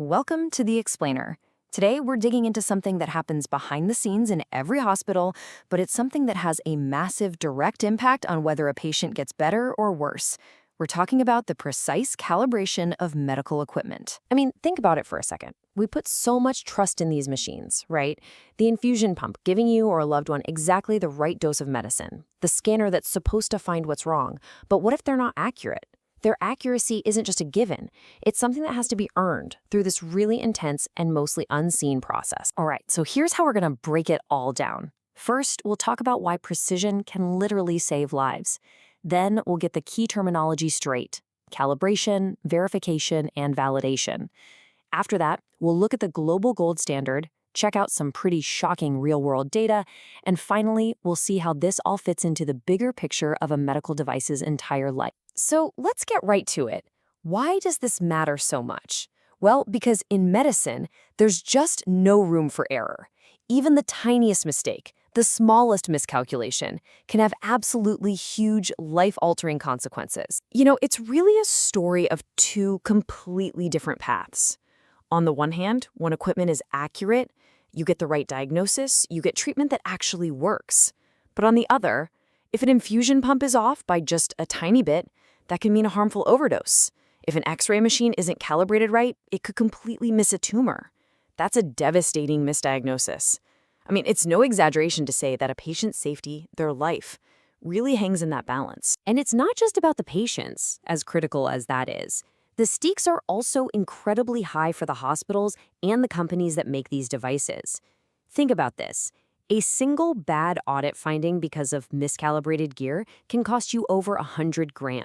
Welcome to The Explainer. Today, we're digging into something that happens behind the scenes in every hospital, but it's something that has a massive direct impact on whether a patient gets better or worse. We're talking about the precise calibration of medical equipment. I mean, think about it for a second. We put so much trust in these machines, right? The infusion pump giving you or a loved one exactly the right dose of medicine. The scanner that's supposed to find what's wrong. But what if they're not accurate? Their accuracy isn't just a given. It's something that has to be earned through this really intense and mostly unseen process. All right, so here's how we're going to break it all down. First, we'll talk about why precision can literally save lives. Then we'll get the key terminology straight: calibration, verification, and validation. After that, we'll look at the global gold standard, check out some pretty shocking real-world data, and finally, we'll see how this all fits into the bigger picture of a medical device's entire life. So let's get right to it. Why does this matter so much? Well, because in medicine, there's just no room for error. Even the tiniest mistake, the smallest miscalculation, can have absolutely huge, life-altering consequences. You know, it's really a story of two completely different paths. On the one hand, when equipment is accurate, you get the right diagnosis, you get treatment that actually works. But on the other, if an infusion pump is off by just a tiny bit, that can mean a harmful overdose. If an X-ray machine isn't calibrated right, it could completely miss a tumor. That's a devastating misdiagnosis. I mean, it's no exaggeration to say that a patient's safety, their life, really hangs in that balance. And it's not just about the patients, as critical as that is. The stakes are also incredibly high for the hospitals and the companies that make these devices. Think about this. A single bad audit finding because of miscalibrated gear can cost you over $100,000.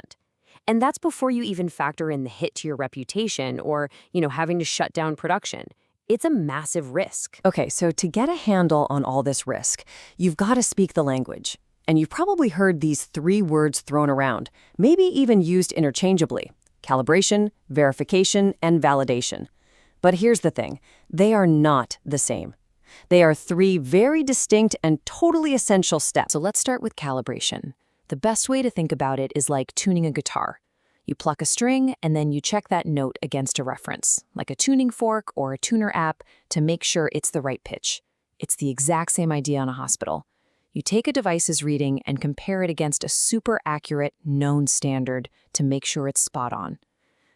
And that's before you even factor in the hit to your reputation or, having to shut down production. It's a massive risk. Okay, so to get a handle on all this risk, you've got to speak the language. And you've probably heard these three words thrown around, maybe even used interchangeably: calibration, verification, and validation. But here's the thing, they are not the same. They are three very distinct and totally essential steps. So let's start with calibration. The best way to think about it is like tuning a guitar. You pluck a string, and then you check that note against a reference, like a tuning fork or a tuner app, to make sure it's the right pitch. It's the exact same idea on a hospital. You take a device's reading and compare it against a super accurate, known standard to make sure it's spot on.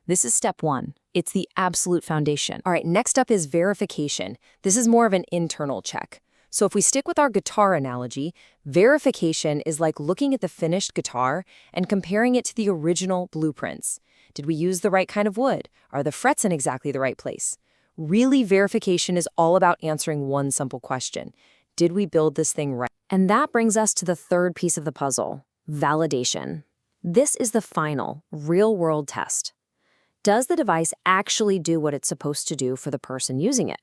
This is step one. It's the absolute foundation. All right, next up is verification. This is more of an internal check. So if we stick with our guitar analogy, verification is like looking at the finished guitar and comparing it to the original blueprints. Did we use the right kind of wood? Are the frets in exactly the right place? Really, verification is all about answering one simple question. Did we build this thing right? And that brings us to the third piece of the puzzle: validation. This is the final, real-world test. Does the device actually do what it's supposed to do for the person using it?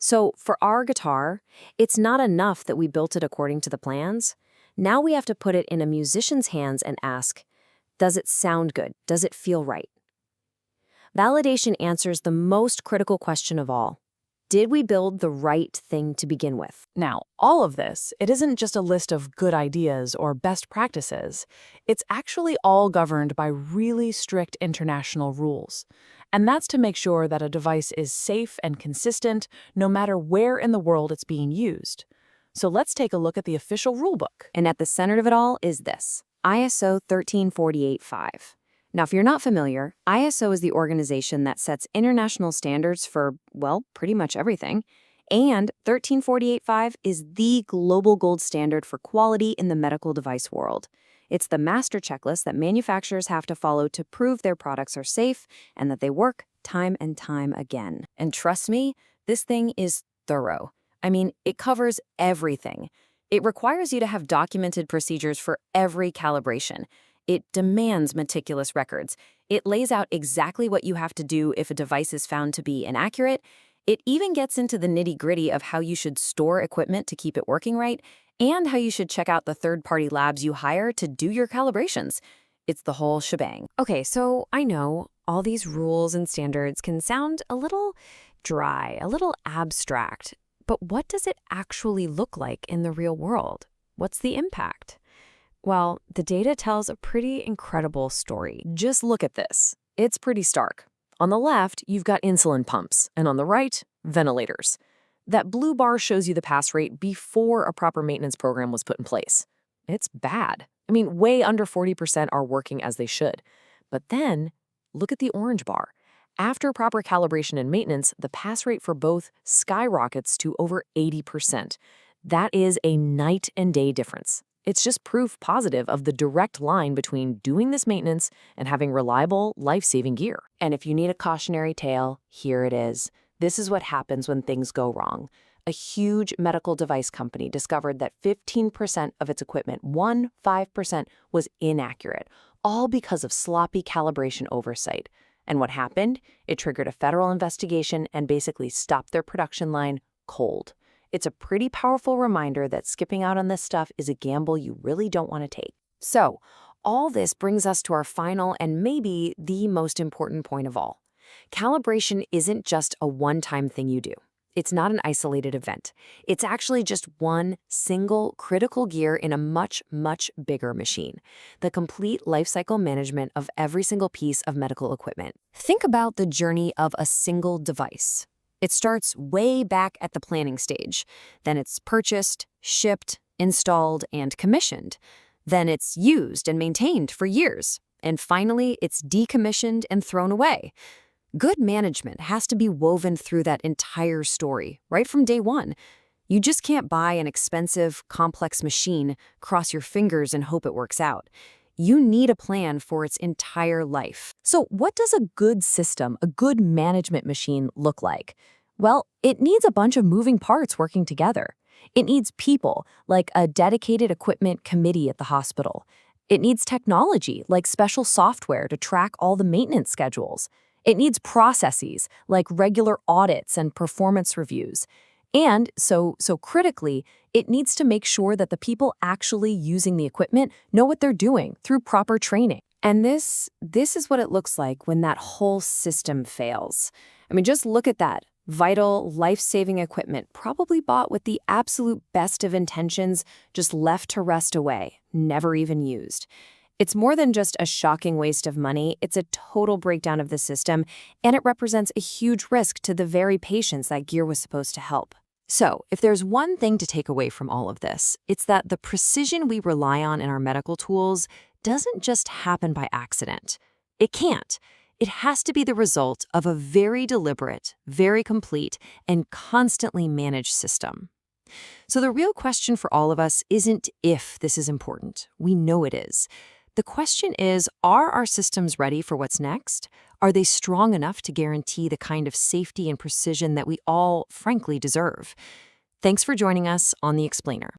So for our guitar, it's not enough that we built it according to the plans. Now we have to put it in a musician's hands and ask, does it sound good? Does it feel right? Validation answers the most critical question of all. Did we build the right thing to begin with? Now, all of this, it isn't just a list of good ideas or best practices. It's actually all governed by really strict international rules. And that's to make sure that a device is safe and consistent no matter where in the world it's being used. So let's take a look at the official rulebook. And at the center of it all is this: ISO 13485. Now, if you're not familiar, ISO is the organization that sets international standards for, well, pretty much everything. And 13485 is the global gold standard for quality in the medical device world. It's the master checklist that manufacturers have to follow to prove their products are safe and that they work time and time again. And trust me, this thing is thorough. I mean, it covers everything. It requires you to have documented procedures for every calibration. It demands meticulous records. It lays out exactly what you have to do if a device is found to be inaccurate. It even gets into the nitty-gritty of how you should store equipment to keep it working right, and how you should check out the third-party labs you hire to do your calibrations. It's the whole shebang. Okay, so I know all these rules and standards can sound a little dry, a little abstract, but what does it actually look like in the real world? What's the impact? Well, the data tells a pretty incredible story. Just look at this. It's pretty stark. On the left, you've got insulin pumps, and on the right, ventilators. That blue bar shows you the pass rate before a proper maintenance program was put in place. It's bad. I mean, way under 40% are working as they should. But then, look at the orange bar. After proper calibration and maintenance, the pass rate for both skyrockets to over 80%. That is a night and day difference. It's just proof positive of the direct line between doing this maintenance and having reliable, life-saving gear. And if you need a cautionary tale, here it is. This is what happens when things go wrong. A huge medical device company discovered that 15% of its equipment, 15%, was inaccurate, all because of sloppy calibration oversight. And what happened? It triggered a federal investigation and basically stopped their production line cold. It's a pretty powerful reminder that skipping out on this stuff is a gamble you really don't want to take. So, all this brings us to our final and maybe the most important point of all. Calibration isn't just a one-time thing you do. It's not an isolated event. It's actually just one single critical gear in a much, much bigger machine. The complete lifecycle management of every single piece of medical equipment. Think about the journey of a single device. It starts way back at the planning stage. Then it's purchased, shipped, installed, and commissioned. Then it's used and maintained for years. And finally, it's decommissioned and thrown away. Good management has to be woven through that entire story, right from day one. You just can't buy an expensive, complex machine, cross your fingers, and hope it works out. You need a plan for its entire life. So what does a good system, a good management machine look like? Well, it needs a bunch of moving parts working together. It needs people, like a dedicated equipment committee at the hospital. It needs technology, like special software to track all the maintenance schedules. It needs processes, like regular audits and performance reviews. And so critically, it needs to make sure that the people actually using the equipment know what they're doing through proper training. And this is what it looks like when that whole system fails. I mean, just look at that. Vital, life-saving equipment, probably bought with the absolute best of intentions, just left to rust away, never even used. It's more than just a shocking waste of money, it's a total breakdown of the system, and it represents a huge risk to the very patients that gear was supposed to help. So, if there's one thing to take away from all of this, it's that the precision we rely on in our medical tools doesn't just happen by accident. It can't. It has to be the result of a very deliberate, very complete, and constantly managed system. So the real question for all of us isn't if this is important. We know it is. The question is, are our systems ready for what's next? Are they strong enough to guarantee the kind of safety and precision that we all, frankly, deserve? Thanks for joining us on The Explainer.